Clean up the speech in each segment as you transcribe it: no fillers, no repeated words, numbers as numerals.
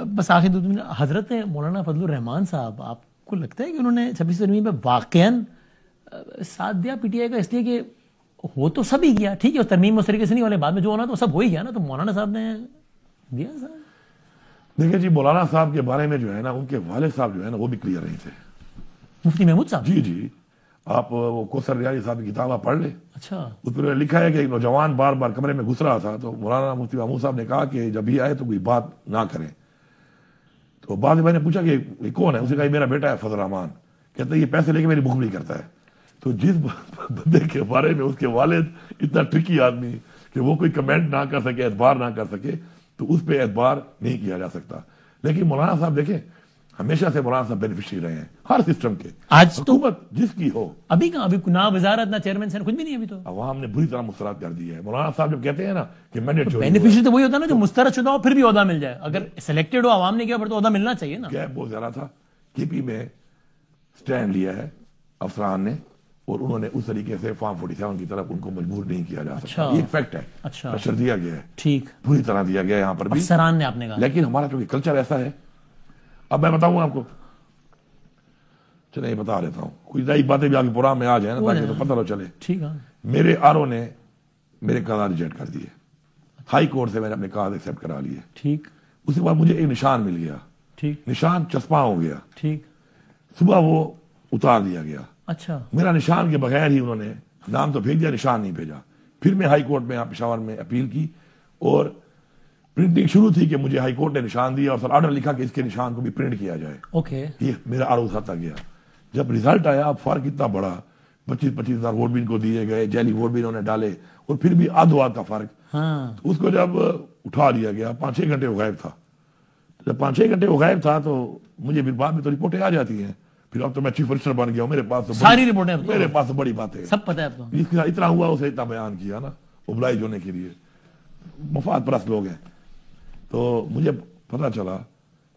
بس آخر دو منٹ، حضرت مولانا فضل الرحمان صاحب، آپ کو لگتا ہے کہ انہوں نے 26 ترمیم پہ واقعاً ساتھ دیا پی ٹی آئی کا؟ اس لیے کہ ہو تو سب ہی گیا، ٹھیک ہے، اس ترمیم اس طریقے سے نہیں والے، بعد میں جو ہونا تو سب ہو ہی گیا نا، تو مولانا صاحب نے دیا صاحب؟ دیکھیں جی، مولانا صاحب کے بارے میں جو ہے نا، ان کے والد صاحب جو ہے نا وہ بھی کلیئر نہیں تھے، مفتی محمود صاحب؟ جی آپ وہ کوثر ریاضی صاحب کی کتاب آپ پڑھ لیں، اچھا، اس پر لکھا ہے کہ ایک نوجوان بار بار کمرے میں گھس رہا تھا، تو مولانا مفتی محمود صاحب نے کہا کہ جب یہ آئے تو کوئی بات نہ کریں. تو بعد میں نے پوچھا کہ یہ کون ہے؟ اسے کہا میرا بیٹا ہے فضل الرحمان. کہتا ہے یہ پیسے لے کے میری بخلی کرتا ہے. تو جس بندے کے بارے میں اس کے والد اتنا ٹرکی آدمی کہ وہ کوئی کمنٹ نہ کر سکے، اعتبار نہ کر سکے، تو اس پہ اعتبار نہیں کیا جا سکتا. لیکن مولانا صاحب دیکھیں، ہمیشہ سے مولانا صاحب بینیفیشری رہے ہیں ہر سسٹم کے، آج تو حکومت جس کی ہو. ابھی کہاں، ابھی نہ وزارت نہ چیئرمین سے کچھ بھی نہیں، ابھی تو عوام نے بری طرح مسترد کر دی ہے. مولانا صاحب جب کہتے ہیں نا کہ مینڈیٹ چوری بینیفیشری تو وہی ہوتا ہے نا جو مسترد شدہ ہو پھر بھی عہدہ مل جائے. اگر سلیکٹڈ ہو عوام نے کیا پھر تو عہدہ ملنا چاہیے نا. گیپ بہت زیادہ تھا. کے پی میں سٹینڈ لیا ہے افسران نے، اور انہوں نے اس طریقے سے فارم 47 کی طرف ان کو مجبور نہیں کیا جا سکتا. یہ ایک فیکٹ ہے، پریشر دیا گیا ہے، ٹھیک، پوری طرح دیا گیا ہے یہاں پر بھی افسران نے، آپ نے کہا. لیکن ہمارا چونکہ کلچر ایسا ہے. اب میں بتاؤں آپ کو، چلے بتا دیتا ہوں، کوئی نئی باتیں بھی آگے پروگرام میں آ جائیں نا تاکہ تو پتہ نہ چلے. ٹھیک ہے. میرے آر او نے میرے کاغذ ریجیکٹ کر دیے، ہائی کورٹ سے میں نے اپنے کاغذ ایکسیپٹ کرا لیے. ٹھیک. اس کے بعد مجھے ایک نشان مل گیا، ٹھیک، نشان چسپاں ہو گیا. ٹھیک. صبح وہ اتار دیا گیا. اچھا، میرا نشان کے بغیر ہی انہوں نے نام تو بھیج دیا، نشان نہیں بھیجا. پھر میں ہائی کورٹ میں پشاور میں اپیل کی، اور پرنٹنگ شروع تھی کہ مجھے ہائی کورٹ نے نشان دیا اور سر آرڈر لکھا کہ اس کے نشان کو بھی پرنٹ کیا جائے. اوکے. یہ میرا آر او کھاتا گیا. جب ریزلٹ آیا، اب فرق اتنا بڑا، 25,000 ووٹ بھی ان کو دیے گئے، جعلی ووٹ بھی انہوں نے ڈالے، اور پھر بھی آدھ کا فرق. ہاں، اس کو جب اٹھا لیا گیا، 5-6 گھنٹے وہ غائب تھا. جب 5-6 گھنٹے وہ غائب تھا تو مجھے پھر بعد میں تو رپورٹیں آ جاتی ہیں. پھر اب تو میں چیف منسٹر بن گیا ہوں، میرے پاس تو ساری رپورٹیں میرے پاس تو بڑی باتیں سب پتہ ہے اب تو. اس کا اتنا ہوا اسے اتنا بیان کیا نا، اوبلائج ہونے کے لیے. مفاد پرست لوگ ہیں. تو مجھے پتا چلا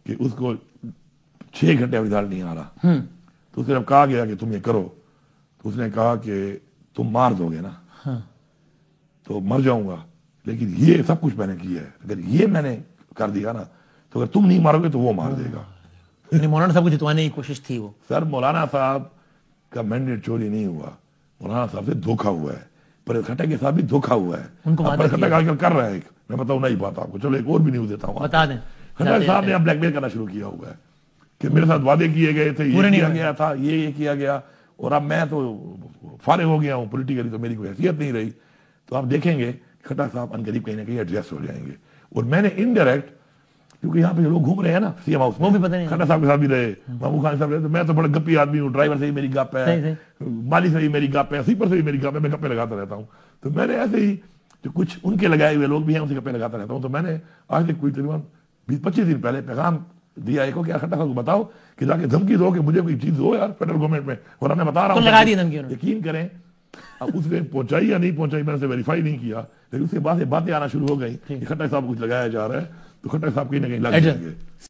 کہ اس کو 6 گھنٹے رزلٹ نہیں آ رہا. تو اس نے جب کہا گیا کہ تم یہ کرو، تو اس نے کہا کہ تم مار دو گے نا، تو مر جاؤں گا، لیکن یہ سب کچھ میں نے کیا ہے، اگر یہ میں نے کر دیا نا تو اگر تم نہیں مارو گے تو وہ مار دے گا. مولانا صاحب کو جتوانے کی کوشش تھی وہ. سر مولانا صاحب کا مینڈیٹ چوری نہیں ہوا، مولانا صاحب سے دھوکا ہوا ہے. پر کھٹک کے ساتھ بھی دھوکا ہوا ہے. ان کو کھٹک آج کل کر رہا ہے. میں بتاؤں نہیں بات آپ کو، چلو ایک اور بھی نیوز دیتا ہوں، بتا دیں. کھٹک صاحب نے اب بلیک میل کرنا شروع کیا ہوا ہے کہ میرے ساتھ وعدے کیے گئے تھے، یہ کیا گیا تھا، یہ کیا گیا، اور اب میں تو فارغ ہو گیا ہوں پولیٹیکلی، تو میری کوئی حیثیت نہیں رہی. تو آپ دیکھیں گے کھٹک صاحب عنقریب کہیں نہ کہیں ایڈجسٹ ہو جائیں گے. اور میں نے انڈائریکٹ، کیونکہ یہاں پہ جو لوگ گھوم رہے ہیں نا سی ایم ہاؤس، وہ بھی پتہ نہیں کھٹا صاحب کے ساتھ بھی رہے، محمود خان صاحب رہے. تو میں تو بڑا گپی آدمی ہوں، ڈرائیور سے ہی میری گپ ہے، مالی سے ہی میری گپ ہے، سیپر سے ہی میری گپ ہے، میں گپے لگاتا رہتا ہوں. تو میں نے ایسے ہی جو کچھ ان کے لگائے ہوئے لوگ بھی ہیں ان سے گپے لگاتا رہتا ہوں. تو میں نے آج تک کوئی تقریباً 20-25 دن پہلے پیغام دیا ایک کو کہ کھٹا صاحب کو بتاؤ کہ جا کے دھمکی دو کہ مجھے کوئی چیز ہو یار فیڈرل گورنمنٹ میں، اور میں بتا رہا ہوں یقین کریں. اب اس نے پہنچائی یا نہیں پہنچائی میں نے ویریفائی نہیں کیا، لیکن اس کے بعد باتیں آنا شروع ہو گئی کہ کھٹا صاحب کچھ لگایا جا رہا ہے. تو کھٹا صاحب کہیں نہ کہیں لگ جائیں گے.